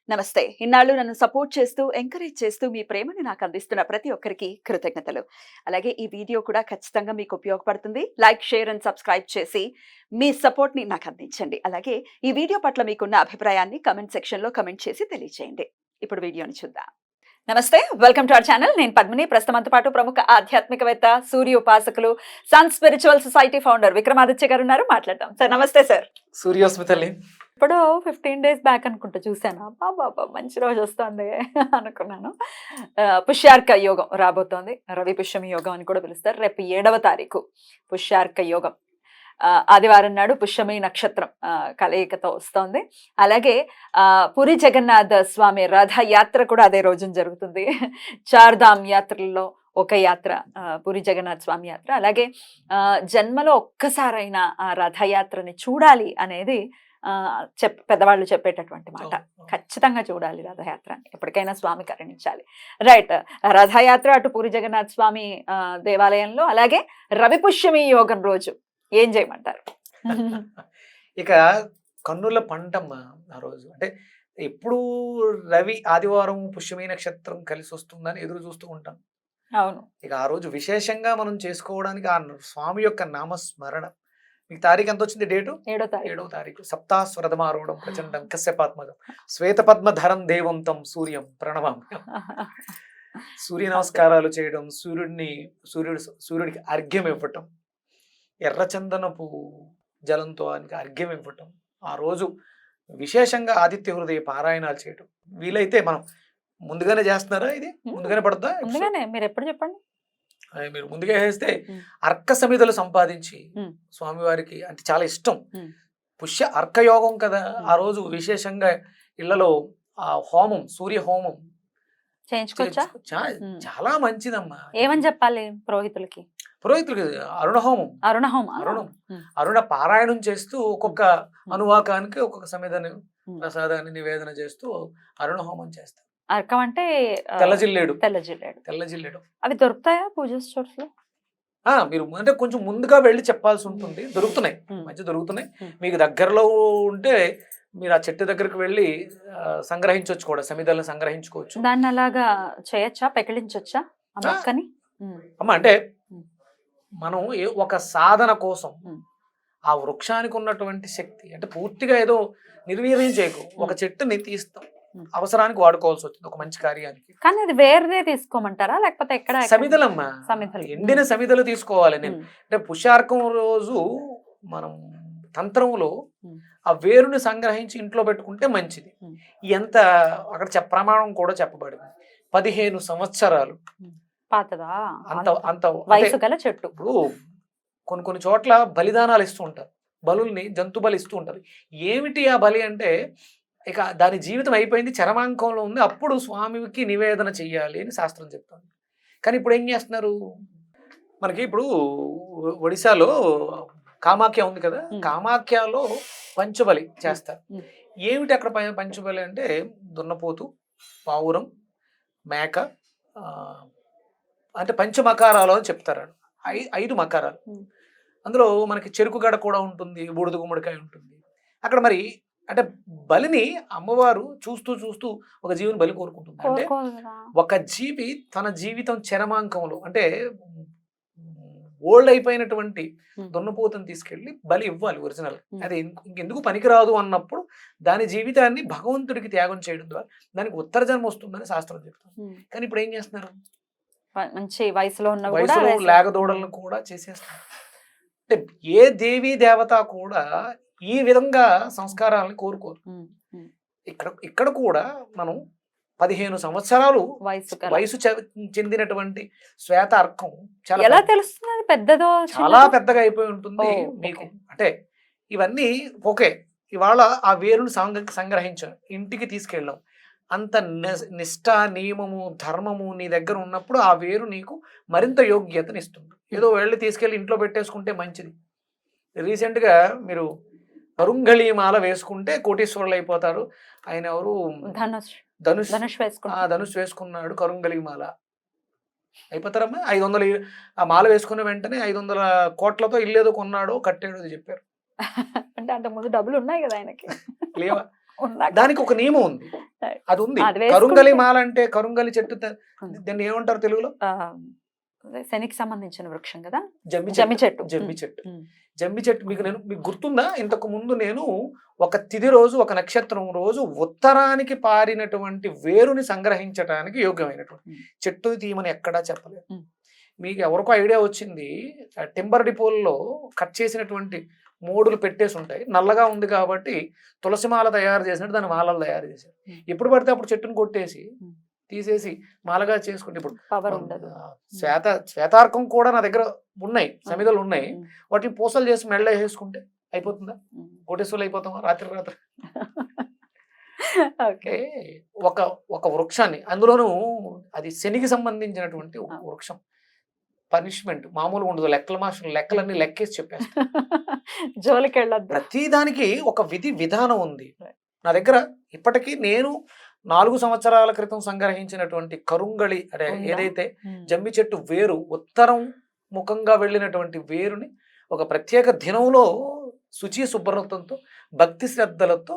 నమస్తే. ఇన్నాళ్ళు నన్ను సపోర్ట్ చేస్తూ, ఎంకరేజ్ చేస్తూ మీ ప్రేమని నాకు అందిస్తున్న ప్రతి ఒక్కరికి కృతజ్ఞతలు. అలాగే ఈ వీడియో కూడా ఖచ్చితంగా మీకు ఉపయోగపడుతుంది. లైక్, షేర్ అండ్ సబ్స్క్రైబ్ చేసి మీ సపోర్ట్‌ని నాకు అందించండి. అలాగే ఈ వీడియో పట్ల మీకున్న అభిప్రాయాన్ని కామెంట్ సెక్షన్‌లో కామెంట్ చేసి తెలియజేయండి. ఇప్పుడు వీడియోని చూద్దాం. నమస్తే. Welcome to our channel. నేను పద్మిని. ప్రస్తుతంతో పాటు ప్రముఖ ఆధ్యాత్మికవేత్త, సూర్య ఉపాసకులు, sun spiritual society founder Vikramaditya గారు ఉన్నారు. మాట్లాడదాం. సార్ నమస్తే సార్. సూర్యోస్మితల్లి ఇప్పుడు 15 డేస్ బ్యాక్ అనుకుంటా చూసాను. అబ్బబ్బబ్బా! మంచి రోజు వస్తుంది అనుకున్నాను. పుష్యార్క యోగం రాబోతోంది. రవి పుష్యమి యోగం అని కూడా పిలుస్తారు. రేపు 7వ తారీఖు పుష్యార్క యోగం. ఆదివారం నాడు పుష్యమి నక్షత్రం కలయికతో వస్తోంది. అలాగే పూరి జగన్నాథ స్వామి రథయాత్ర కూడా అదే రోజున జరుగుతుంది. చార్ధామ్ యాత్రల్లో ఒక యాత్ర పూరి జగన్నాథ్ స్వామి యాత్ర. అలాగే జన్మలో ఒక్కసారైనా ఆ రథయాత్రని చూడాలి అనేది పెద్దవాళ్ళు చెప్పేటటువంటి మాట. ఖచ్చితంగా చూడాలి రథయాత్రని, ఎప్పటికైనా స్వామి కరుణించాలి. రైట్. రథయాత్ర అటు పూరి జగన్నాథ్ స్వామి దేవాలయంలో, అలాగే రవి పుష్యమి యోగం రోజు ఏం చేయమంటారు? ఇక కన్నుల పంటమ్మ ఆ రోజు. అంటే ఎప్పుడు రవి ఆదివారం పుష్యమి నక్షత్రం కలిసి వస్తుందని ఎదురు చూస్తూ ఉంటాం. అవును. ఇక ఆ రోజు విశేషంగా మనం చేసుకోవడానికి ఆ స్వామి యొక్క నామస్మరణ. మీకు తారీఖు ఎంత వచ్చింది? డేటు 7వ తారీఖు. సప్తాస్వరథమారూఢం ప్రచండం కశ్యపాత్మజం శ్వేతపద్మధరం దేవం తం సూర్యం ప్రణమామి. సూర్య నమస్కారాలు చేయడం, సూర్యుడికి అర్ఘ్యం ఇవ్వటం, ఎర్రచందనపు జలంతో ఆయనకి అర్ఘ్యం ఇవ్వటం, ఆ రోజు విశేషంగా ఆదిత్య హృదయ పారాయణాలు చేయటం. వీలైతే మనం ముందుగానే చేస్తున్నారా? ఇది ముందుగానే పడుతుందా? మీరు ఎప్పుడు చెప్పండి. మీరు ముందుగా వేస్తే అర్క సమిధలు సంపాదించి స్వామివారికి అంటే చాలా ఇష్టం. పుష్య అర్కయోగం కదా, ఆ రోజు విశేషంగా ఇళ్లలో ఆ హోమం, సూర్య హోమం చేయించుకోవచ్చా? చాలా మంచిదమ్మా. ఏమని చెప్పాలి పురోహితులకి? అరుణ హోమం, అరుణ పారాయణం చేస్తూ ఒక్కొక్క అనువాకానికి ఒక్కొక్క సమిధని ప్రసాదాన్ని నివేదన చేస్తూ అరుణ హోమం చేస్తారు. అర్కం అంటే తెల్లజిల్లేడు. అవి దొరుకుతాయా పూజ స్టోర్స్ లో? మీరు అంటే కొంచెం ముందుగా వెళ్ళి చెప్పాల్సి ఉంటుంది. దొరుకుతున్నాయి, మంచి దొరుకుతున్నాయి. మీకు దగ్గరలో ఉంటే మీరు ఆ చెట్టు దగ్గరకు వెళ్ళి సంగ్రహించవచ్చు కూడా, సమిధలను సంగ్రహించుకోవచ్చు. దాన్ని అలాగా చేయొచ్చా, పెకిలించొచ్చా అమ్మ? అంటే మనం ఒక సాధన కోసం ఆ వృక్షానికి ఉన్నటువంటి శక్తి, అంటే పూర్తిగా ఏదో నిర్వీర్యం చేయకు, ఒక చెట్టుని తీస్తాం, అవసరానికి వాడుకోవాల్సి వచ్చింది ఒక మంచి కార్యానికి. కానీ అది వేరే తీసుకోమంటారా, లేకపోతే ఎక్కడ? సమిధలమ్మా, ఎండిన సమిధలు తీసుకోవాలి. నేను అంటే పుష్యార్కం రోజు మనం తంత్రంలో ఆ వేరుని సంగ్రహించి ఇంట్లో పెట్టుకుంటే మంచిది. ఎంత అక్కడ ప్రమాణం కూడా చెప్పబడింది. 15 సంవత్సరాలు అంత వయసు గల చెట్టు. ఇప్పుడు కొన్ని చోట్ల బలిదానాలు ఇస్తూ ఉంటారు, బలుల్ని జంతు బలి ఇస్తూ ఉంటారు. ఏమిటి ఆ బలి అంటే, ఇక దాని జీవితం అయిపోయింది, చరమాంకంలో ఉంది, అప్పుడు స్వామికి నివేదన చెయ్యాలి అని శాస్త్రం చెప్తుంది. కానీ ఇప్పుడు ఏం చేస్తున్నారు? మనకి ఇప్పుడు ఒడిశాలో కామాఖ్య ఉంది కదా, కామాఖ్యలో పంచబలి చేస్తారు. ఏమిటి అక్కడ పంచబలి అంటే, దున్నపోతు, పావురం, మేక, అంటే పంచమకారాలు అని చెప్తారు. 5 మకారాలు. అందులో మనకి చెరుకు గడ కూడా ఉంటుంది, బూడిద గుమ్మడికాయ ఉంటుంది. అక్కడ మరి అంటే బలిని అమ్మవారు చూస్తూ ఒక జీవిని బలి కోరుకుంటుంది. అంటే ఒక జీవి తన జీవితం చరమాంకంలో, అంటే ఓల్డ్ అయిపోయినటువంటి దున్నపోతుని తీసుకెళ్లి బలి ఇవ్వాలి ఒరిజినల్. అది ఇంకెందుకు పనికిరాదు అన్నప్పుడు దాని జీవితాన్ని భగవంతుడికి త్యాగం చేయడం ద్వారా దానికి ఉత్తర జన్మ వస్తుందని శాస్త్రం చెప్తుంది. కానీ ఇప్పుడు ఏం చేస్తున్నారు? మంచి వయసులో లేగదూడలను కూడా చేసేస్తున్నారు. అంటే ఏ దేవీ దేవత కూడా ఈ విధంగా సంస్కారాలను కోరుకోరు. ఇక్కడ కూడా మనం 15 సంవత్సరాలు వయసు చెందినటువంటి శ్వేత అర్కం ఎలా తెలుస్తుంది? పెద్దదో, చాలా పెద్దగా అయిపోయి ఉంటుంది మీకు. అంటే ఇవన్నీ ఓకే, ఇవాళ ఆ వేరును సంగ్రహించాం, ఇంటికి తీసుకెళ్ళాం, అంత నిష్ఠ, నియమము, ధర్మము నీ దగ్గర ఉన్నప్పుడు ఆ వేరు నీకు మరింత యోగ్యతని ఇస్తుంది. ఏదో వెళ్ళి తీసుకెళ్ళి ఇంట్లో పెట్టేసుకుంటే మంచిది. రీసెంట్గా మీరు కరుంగళీమాల వేసుకుంటే కోటీశ్వరులు అయిపోతారు. ఆయన ఎవరు? ధనుష్ వేసుకున్నాడు, కరుంగళీమాల అయిపోతారమ్మా. 500 ఆ మాల వేసుకున్న వెంటనే 500 కోట్లతో ఇల్లేదో కొన్నాడో కట్టాడో చెప్పారు. అంటే అంత ముందు డబ్బులు ఉన్నాయి కదా ఆయనకి. లేవా? ఉన్నాక దానికి ఒక నియమం ఉంది, అది ఉంది. అది వేసుకుంటే- కరుంగలి మాల అంటే కరుంగలి చెట్టు దీన్ని ఏమంటారు తెలుగులో? ఆ, అదే శనికి సంబంధించిన వృక్షం కదా, జమ్మి జమ్మి చెట్టు. జమ్మి చెట్టు. ఉమ్. జమ్మి చెట్టు మీకు గుర్తుందా? ఇంతకు ముందు నేను ఒక తిథి రోజు, ఒక నక్షత్రం రోజు ఉత్తరానికి పారినటువంటి వేరుని సంగ్రహించడానికి యోగ్యమైనటువంటి చెట్టుని తీయమని ఎక్కడా చెప్పలేదు. మీకు ఎవరికో ఐడియా వచ్చింది, టింబర్ డిపోల్లో కట్ చేసినటువంటి మోడులు పెట్టేసి ఉంటాయి, నల్లగా ఉంది కాబట్టి తులసి మాల తయారు చేసినట్టు దాని మాలలు తయారు చేశారు. ఎప్పుడు పడితే అప్పుడు చెట్టును కొట్టేసి తీసేసి మాలగా చేసుకుంటే, ఇప్పుడు పవర్ ఉండదు. శ్వేతార్కం కూడా నా దగ్గర ఉన్నాయి, సమిధలు ఉన్నాయి, వాటిని పూసలు చేసి మెళ్ళ వేసుకుంటే అయిపోతుందా? కోటేశ్వర్లు అయిపోతామా రాత్రి రాత్రి? ఓకే. ఒక ఒక వృక్షాన్ని, అందులోనూ అది శనికి సంబంధించినటువంటి ఒక వృక్షం, పనిష్మెంట్ మామూలుగా ఉండదు. లెక్కల మాస్టర్ లెక్కలన్నీ లెక్కేసి చెప్పేస్తారు. జోలికి వెళ్ళొద్దు. ప్రతి దానికి ఒక విధి విధానం ఉంది. నా దగ్గర ఇప్పటికీ నేను 4 సంవత్సరాల క్రితం సంగ్రహించినటువంటి కరుంగళి అంటే ఏదైతే జమ్మి చెట్టు వేరు, ఉత్తరం ముఖంగా వెళ్ళినటువంటి వేరుని ఒక ప్రత్యేక దినంలో శుచి శుభ్రతంతో భక్తి శ్రద్ధలతో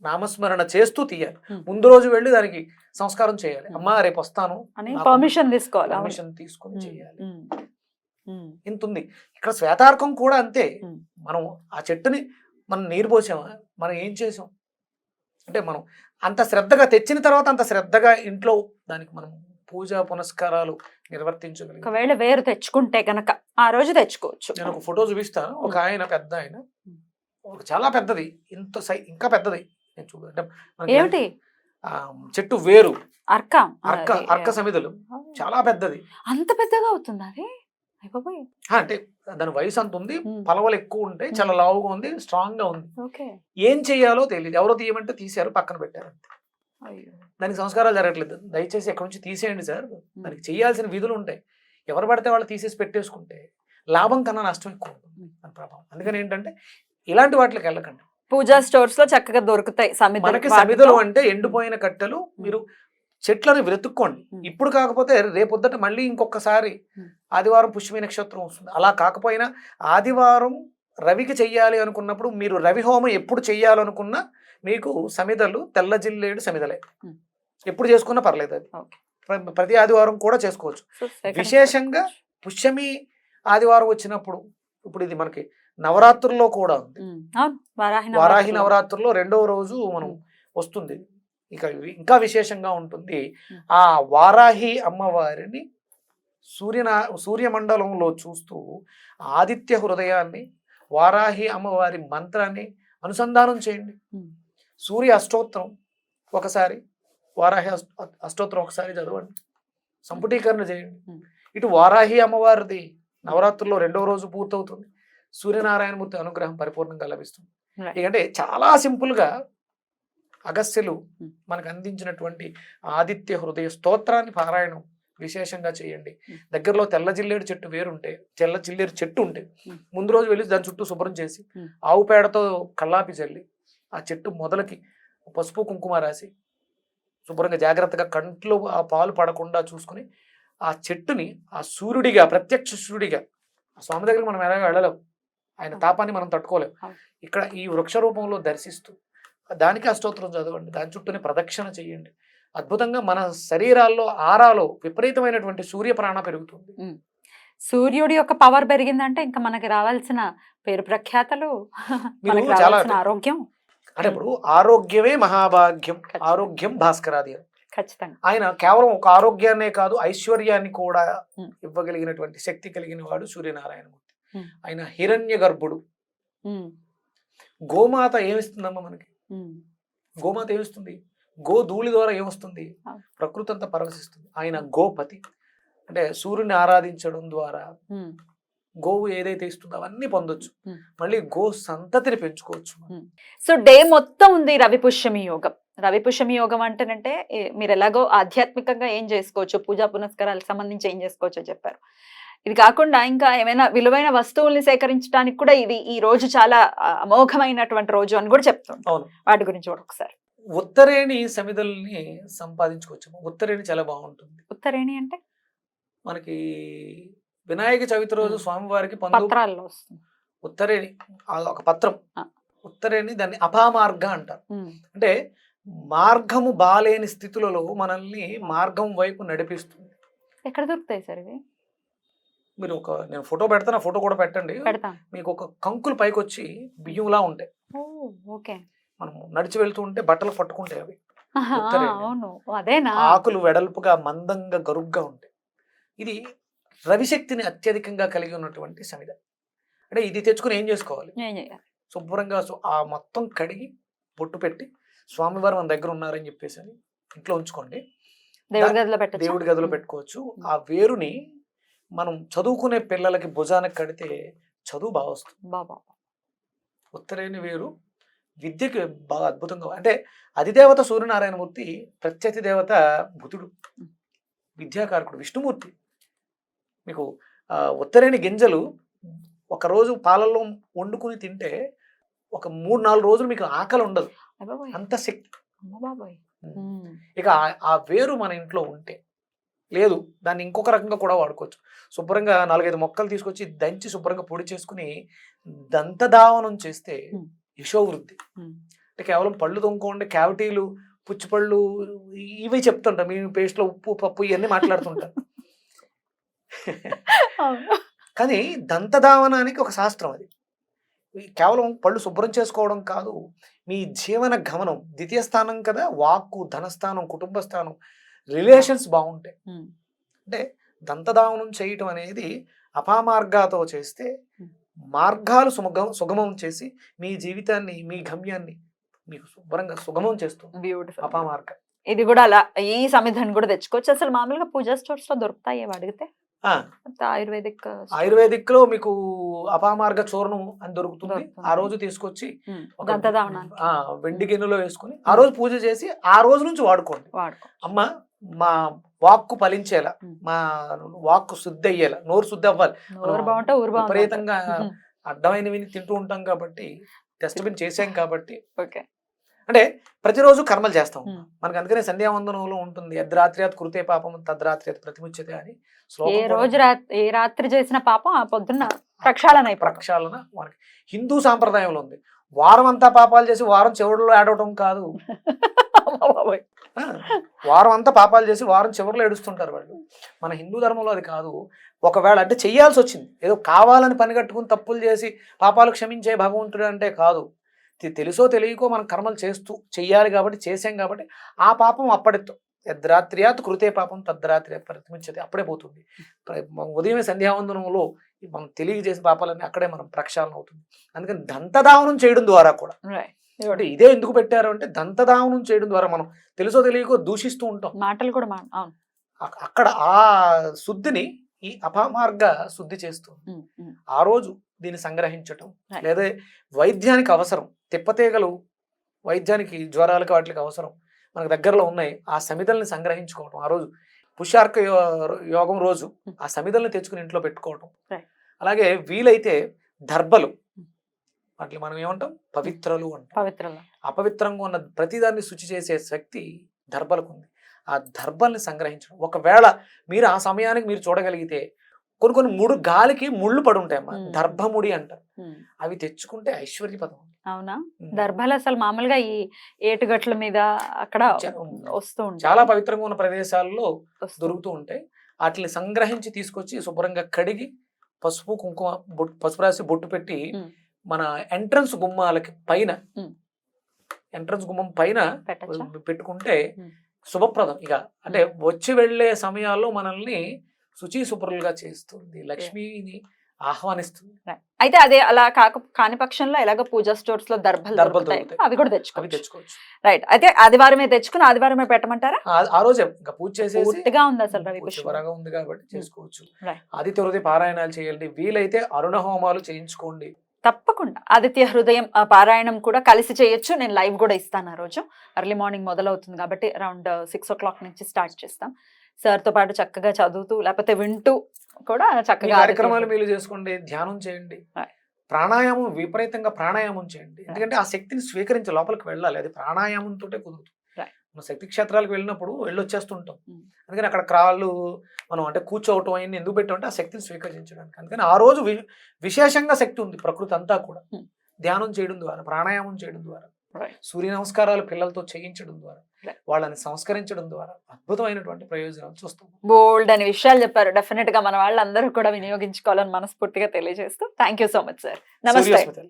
నామస్మరణ చేస్తూ తీయాలి. ముందు రోజు వెళ్ళి దానికి సంస్కారం చేయాలి. అమ్మా రేపు వస్తాను అని పర్మిషన్ తీసుకోవాలి, పర్మిషన్ తీసుకొని చేయాలి. ఇంత ఉంది. ఇక్కడ శ్వేతార్కం కూడా అంతే. మనం ఆ చెట్టుని మనం నీరు పోసామా, మనం ఏం చేసాం అంటే, మనం అంత శ్రద్ధగా తెచ్చిన తర్వాత అంత శ్రద్ధగా ఇంట్లో దానికి మనం పూజా పునస్కారాలు నిర్వర్తించగలిగాం. ఒకవేళ వేరు తెచ్చుకుంటే గనక ఆ రోజు తెచ్చుకోవచ్చు. నేను ఒక ఫోటో చూపిస్తాను. ఒక ఆయన, పెద్ద ఆయన, ఒక చాలా పెద్దది, ఇంత ఇంకా పెద్దది. నేను చూడండి, ఏమిటి చెట్టు వేరు, అర్క అర్క సమిధులు చాలా పెద్దది. అంత పెద్దగా అవుతుంది అది? అంటే దాని వయసు అంత ఉంది, పలవలు ఎక్కువ ఉంటాయి, చాలా లావుగా ఉంది, స్ట్రాంగ్ గా ఉంది. ఏం చెయ్యాలో తెలియదు. ఎవరో తీయమంటే తీశారు, పక్కన పెట్టారు. దానికి సంస్కారాలు జరగట్లేదు. దయచేసి ఎక్కడి నుంచి తీసేయండి సార్, దానికి చేయాల్సిన విధులు ఉంటాయి. ఎవరు పడితే వాళ్ళు తీసేసి పెట్టేసుకుంటే లాభం కన్నా నష్టం ఎక్కువ ఉంటుంది దాని ప్రభావం. అందుకని ఏంటంటే ఇలాంటి వాటికి వెళ్ళకండి. పూజా స్టోర్స్ లో చక్కగా దొరుకుతాయి మనకి సమిధులు అంటే ఎండిపోయిన కట్టెలు. మీరు చెట్లను వెతుక్కోండి. ఇప్పుడు కాకపోతే రేపొద్దట మళ్ళీ ఇంకొకసారి ఆదివారం పుష్యమి నక్షత్రం వస్తుంది. అలా కాకపోయినా ఆదివారం రవికి చెయ్యాలి అనుకున్నప్పుడు, మీరు రవి హోమం ఎప్పుడు చెయ్యాలనుకున్నా మీకు సమిధలు తెల్ల జిల్లేడు సమిధలే ఎప్పుడు చేసుకున్నా పర్లేదు. అది ప్రతి ఆదివారం కూడా చేసుకోవచ్చు. విశేషంగా పుష్యమి ఆదివారం వచ్చినప్పుడు, ఇప్పుడు ఇది మనకి నవరాత్రుల్లో కూడా ఉంది. వారాహి నవరాత్రుల్లో 2వ రోజు మనం వస్తుంది. ఇక ఇంకా విశేషంగా ఉంటుంది. ఆ వారాహి అమ్మవారిని సూర్యమండలంలో చూస్తూ ఆదిత్య హృదయాన్ని, వారాహి అమ్మవారి మంత్రాన్ని అనుసంధానం చేయండి. సూర్య అష్టోత్తరం ఒకసారి, వారాహి అష్టోత్తరం ఒకసారి చదవండి, సంపుటీకరణ చేయండి. ఇటు వారాహి అమ్మవారిది నవరాత్రుల్లో 2వ రోజు పూర్తవుతుంది. సూర్యనారాయణమూర్తి అనుగ్రహం పరిపూర్ణంగా లభిస్తుంది. ఎందుకంటే చాలా సింపుల్ గా అగస్త్యులు మనకు అందించినటువంటి ఆదిత్య హృదయ స్తోత్రాన్ని పారాయణం విశేషంగా చేయండి. దగ్గరలో తెల్ల జిల్లేడు చెట్టు వేరుంటే, తెల్ల జిల్లేడు చెట్టు ఉంటే ముందు రోజు వెళ్ళి దాని చుట్టూ శుభ్రం చేసి ఆవు పేడతో కల్లాపి చల్లి ఆ చెట్టు మొదలకి పసుపు కుంకుమ రాసి శుభ్రంగా జాగ్రత్తగా కంట్లో ఆ పాలు పడకుండా చూసుకుని ఆ చెట్టుని ఆ సూర్యుడిగా, ప్రత్యక్ష సూర్యుడిగా, ఆ స్వామి దగ్గరికి మనం ఎలాగో వెళ్ళలేం, ఆయన తాపాన్ని మనం తట్టుకోలేం. ఇక్కడ ఈ వృక్ష రూపంలో దర్శిస్తూ దానికి అష్టోత్తరం చదవండి, దాని చుట్టూని ప్రదక్షిణ చేయండి. అద్భుతంగా మన శరీరాల్లో ఆరాలో విపరీతమైనటువంటి సూర్య ప్రాణ పెరుగుతుంది. సూర్యుడి యొక్క పవర్ పెరిగిందంటే ఇంకా మనకి రావాల్సిన పేరు ప్రఖ్యాతలు, ఆరోగ్యం. అంటే ఇప్పుడు ఆరోగ్యమే మహాభాగ్యం, ఆరోగ్యం భాస్కరాది. ఖచ్చితంగా ఆయన కేవలం ఒక ఆరోగ్యాన్నే కాదు, ఐశ్వర్యాన్ని కూడా ఇవ్వగలిగినటువంటి శక్తి కలిగిన వాడు సూర్యనారాయణమూర్తి. ఆయన హిరణ్య గర్భుడు. గోమాత ఏమిస్తుందమ్మా మనకి? గోమాత ఏమిస్తుంది? గో ధూళి ద్వారా ఏమొస్తుంది? ప్రకృతి అంతా పరవశిస్తుంది. ఆయన గోపతి, అంటే సూర్యుని ఆరాధించడం ద్వారా గోవు ఏదైతే ఇస్తుందో అవన్నీ పొందొచ్చు. మళ్ళీ గో సంతతిని పెంచుకోవచ్చు. సో డే మొత్తం ఉంది రవి పుష్యమి యోగం. రవి పుష్యమి యోగం అంటేనంటే మీరు ఎలాగో ఆధ్యాత్మికంగా ఏం చేసుకోవచ్చు, పూజా పునస్కారాలకు సంబంధించి ఏం చేసుకోవచ్చో చెప్పారు. ఇది కాకుండా ఇంకా ఏమైనా విలువైన వస్తువుల్ని సేకరించడానికి కూడా ఇది ఈ రోజు చాలా అమోఘమైనటువంటి రోజు అని కూడా చెప్తుంది. వాటి గురించి కూడా ఒకసారి. ఉత్తరేణి సమిధల్ని సంపాదించుకోవచ్చు. ఉత్తరేణి చాలా బాగుంటుంది. ఉత్తరేణి అంటే మనకి వినాయక చవితి రోజు స్వామివారికి పత్రాల్లో వస్తుంది ఉత్తరేణి, ఒక పత్రం. ఉత్తరేణి దాన్ని అపామార్గ అంటారు. అంటే మార్గము బాలేని స్థితులలో మనల్ని మార్గం వైపు నడిపిస్తుంది. ఎక్కడ దొరుకుతాయి సార్ ఇవి? మీరు నేను ఫోటో పెడతాను, ఆ ఫోటో కూడా పెట్టండి. మీకు ఒక కంకులు పైకి వచ్చి బియ్యంలా ఉంటాయి. ఓకే. మనం నడిచి వెళ్తూ ఉంటే బట్టలు పట్టుకుంటాయి అవి. అవును, అదేనా? ఆకులు వెడల్పుగా మందంగా గరుగ్గా ఉంటాయి. ఇది రవిశక్తిని అత్యధికంగా కలిగి ఉన్నటువంటి సమిధ. అంటే ఇది తెచ్చుకుని ఏం చేసుకోవాలి, శుభ్రంగా ఆ మొత్తం కడిగి బొట్టు పెట్టి స్వామివారు మన దగ్గర ఉన్నారని చెప్పేసి అని ఇంట్లో ఉంచుకోండి. దేవుడి గదిలో పెట్టుకోవచ్చు. ఆ వేరుని మనం చదువుకునే పిల్లలకి భుజానికి కడితే చదువు బాగా వస్తుంది. ఉత్తరేణి వేరు విద్యకి బాగా అద్భుతంగా, అంటే అధిదేవత సూర్యనారాయణమూర్తి, ప్రత్యతి దేవత బుధుడు, విద్యాకారకుడు విష్ణుమూర్తి. మీకు ఉత్తరేణి గింజలు ఒకరోజు పాలల్లో వండుకుని తింటే ఒక 3-4 రోజులు మీకు ఆకలి ఉండదు, అంత శక్తి. ఇక ఆ వేరు మన ఇంట్లో ఉంటే, లేదు దాన్ని ఇంకొక రకంగా కూడా వాడుకోవచ్చు. శుభ్రంగా 4-5 మొక్కలు తీసుకొచ్చి దంచి శుభ్రంగా పొడి చేసుకుని దంతధావనం చేస్తే యశోవృద్ధి. అంటే కేవలం పళ్ళు తొంగుకోండి, క్యావిటీలు, పుచ్చిపళ్ళు ఇవి చెప్తుంటాం. మీ పేస్ట్లో ఉప్పు పప్పు ఇవన్నీ మాట్లాడుతుంటాం. కానీ దంతధావనానికి ఒక శాస్త్రం అది. కేవలం పళ్ళు శుభ్రం చేసుకోవడం కాదు, మీ జీవన గమనం, ద్వితీయ స్థానం కదా, వాక్కు, ధనస్థానం, కుటుంబ స్థానం, రిలేషన్స్ బాగుంటాయి. అంటే దంతధావనం చేయటం అనేది అపామార్గాతో చేస్తే మార్గాలు సుగమం చేసి మీ జీవితాన్ని, మీ గమ్యాన్ని మీకు శుభ్రంగా సుగమం చేస్తుంది అపామార్గ. ఇది కూడా అలా ఈ సమిధాన్ని కూడా తెచ్చుకోవచ్చు. అసలు మామూలుగా పూజా స్టోర్స్ లో దొరుకుతాయి అడిగితే? ఆయుర్వేదిక్ లో మీకు అపామార్గ చూర్ణం అని దొరుకుతుంది. ఆ రోజు తీసుకొచ్చి వెండి గిన్నెలో వేసుకుని ఆ రోజు పూజ చేసి ఆ రోజు నుంచి వాడుకోండి. అమ్మ, మా వాక్కు ఫలించేలా, మా వాక్కు శుద్ధి అయ్యేలా, నోరు శుద్ధి అవ్వాలి. విపరీతంగా అడ్డమైనవి తింటూ ఉంటాం కాబట్టి, డస్ట్బిన్ చేసాం కాబట్టి, అంటే ప్రతిరోజు కర్మలు చేస్తాం మనకు. అందుకనే సంధ్యావందనంలో ఉంటుంది, యద్రాత్ర్యాత్ కృతే పాపం తద్రాత్ర్యాత్ ప్రతిముచ్యతే అని శ్లోకం. ఏ రాత్రి చేసిన పాపం ఆ పొద్దున్న ప్రక్షాళన మనకి హిందూ సాంప్రదాయంలో ఉంది. వారం అంతా పాపాలు చేసి వారం చివరిలో ఏడవటం కాదు. వారం అంతా పాపాలు చేసి వారం చివరిలో ఏడుస్తుంటారు వాళ్ళు. మన హిందూ ధర్మంలో అది కాదు. ఒకవేళ అంటే చెయ్యాల్సి వచ్చింది, ఏదో కావాలని పని కట్టుకుని తప్పులు చేసి పాపాలు క్షమించే భగవంతుడు అంటే కాదు. తెలుసో తెలియకో మనం కర్మలు చెయ్యాలి కాబట్టి, చేసాం కాబట్టి ఆ పాపం అప్పటితో యద్రాత్ర్యాత్ కృతే పాపం తద్రాత్ర్యాత్ ప్రతిముచ్యతే, అప్పుడే పోతుంది. ఉదయమే సంధ్యావందనంలో మనం తెలియజేసిన పాపాలన్నీ అక్కడే మనం ప్రక్షాళన అవుతుంది. అందుకని దంతధావనం చేయడం ద్వారా కూడా, అంటే ఇదే ఎందుకు పెట్టారు అంటే దంతధావనం చేయడం ద్వారా మనం తెలుసో తెలియకో దూషిస్తూ ఉంటాం, మాటలు కూడా అక్కడ ఆ శుద్ధిని ఈ అపమార్గ శుద్ధి చేస్తుంది. ఆ రోజు దీన్ని సంగ్రహించటం, లేదా వైద్యానికి అవసరం తిప్పతీగలు, వైద్యానికి జ్వరాలకు వాటికి అవసరం మనకు దగ్గరలో ఉన్నాయి. ఆ సమిధల్ని సంగ్రహించుకోవటం, ఆ రోజు పుష్యార్క యోగం రోజు ఆ సమిధల్ని తెచ్చుకుని ఇంట్లో పెట్టుకోవటం. అలాగే వీలైతే దర్భలు, వాటిని మనం ఏమంటాం, పవిత్రలు అంటాం. అపవిత్రంగా ఉన్న ప్రతిదాన్ని శుచి చేసే శక్తి దర్భలకు ఉంది. ఆ దర్భల్ని సంగ్రహించడం. ఒకవేళ మీరు ఆ సమయానికి మీరు చూడగలిగితే కొన్ని ముడు గాలికి ముళ్ళు పడి ఉంటాయమ్మా, దర్భముడి అంటారు. అవి తెచ్చుకుంటే ఐశ్వర్యపదం. అవునా? దర్భలు అసలు మామూలుగా ఈ ఏటుగట్ల మీద అక్కడ వస్తూ ఉంటాయి, చాలా పవిత్రంగా ఉన్న ప్రదేశాల్లో దొరుకుతూ ఉంటాయి. వాటిని సంగ్రహించి తీసుకొచ్చి శుభ్రంగా కడిగి పసుపు కుంకుమ పసుపు రాసి బొట్టు పెట్టి మన ఎంట్రన్స్ గుమ్మాలకి పైన, ఎంట్రన్స్ గుమ్మం పైన పెట్టుకుంటే శుభప్రదం. ఇక అంటే వచ్చి వెళ్లే సమయాల్లో మనల్ని శుచి శుభ్రులుగా చేస్తుంది, లక్ష్మిని ఆహ్వానిస్తుంది. అయితే అదే అలా కాని పక్షంలో ఎలాగో పూజా స్టోర్స్ లో దర్భలు అవి కూడా తెచ్చుకోవచ్చు. రైట్. అయితే ఆదివారమే తెచ్చుకుని ఆదివారమే పెట్టమంటారా? ఆ రోజే ఇంకా పూజ చేసేసి ఉంది అసలు త్వరగా ఉంది కాబట్టి చేసుకోవచ్చు. ఆదిత్య హృదయ పారాయణాలు చేయండి, వీలైతే అరుణ హోమాలు చేయించుకోండి. తప్పకుండా ఆదిత్య హృదయం పారాయణం కూడా కలిసి చేయొచ్చు. నేను లైవ్ కూడా ఇస్తాను. ఆ రోజు ఎర్లీ మార్నింగ్ మొదలవుతుంది కాబట్టి అరౌండ్ 6 o'clock నుంచి స్టార్ట్ చేస్తాం. సార్ తో పాటు చక్కగా చదువుతూ లేకపోతే వింటూ కూడా చక్కగా కార్యక్రమాలు మీరు చేసుకోండి, ధ్యానం చేయండి, ప్రాణాయామం విపరీతంగా ప్రాణాయామం చేయండి. ఎందుకంటే ఆ శక్తిని స్వీకరించి లోపలికి వెళ్ళాలి, అది ప్రాణాయామంతో కుదురుతుంది. మనం శక్తి క్షేత్రాలకు వెళ్ళినప్పుడు వెళ్ళొచ్చేస్తుంటాం, అందుకని అక్కడ క్రాళ్ళు మనం అంటే కూర్చోవటం అయింది ఎందుకు పెట్టామంటే ఆ శక్తిని స్వీకరించడానికి. అందుకని ఆ రోజు విశేషంగా శక్తి ఉంది, ప్రకృతి అంతా కూడా ధ్యానం చేయడం ద్వారా, ప్రాణాయామం చేయడం ద్వారా, Right. సూర్య నమస్కారాలు పిల్లలతో చేయించడం ద్వారా, Right. వాళ్ళని సంస్కరించడం ద్వారా అద్భుతమైనటువంటి ప్రయోజనాలు చూస్తాం. బోల్డ్ అని విషయాలు చెప్పారు. డెఫినెట్ గా మన వాళ్ళందరూ కూడా వినియోగించుకోవాలని మనస్ఫూర్తిగా తెలియజేస్తూ thank you so much sir. నమస్తే. సూర్యాస్పతి.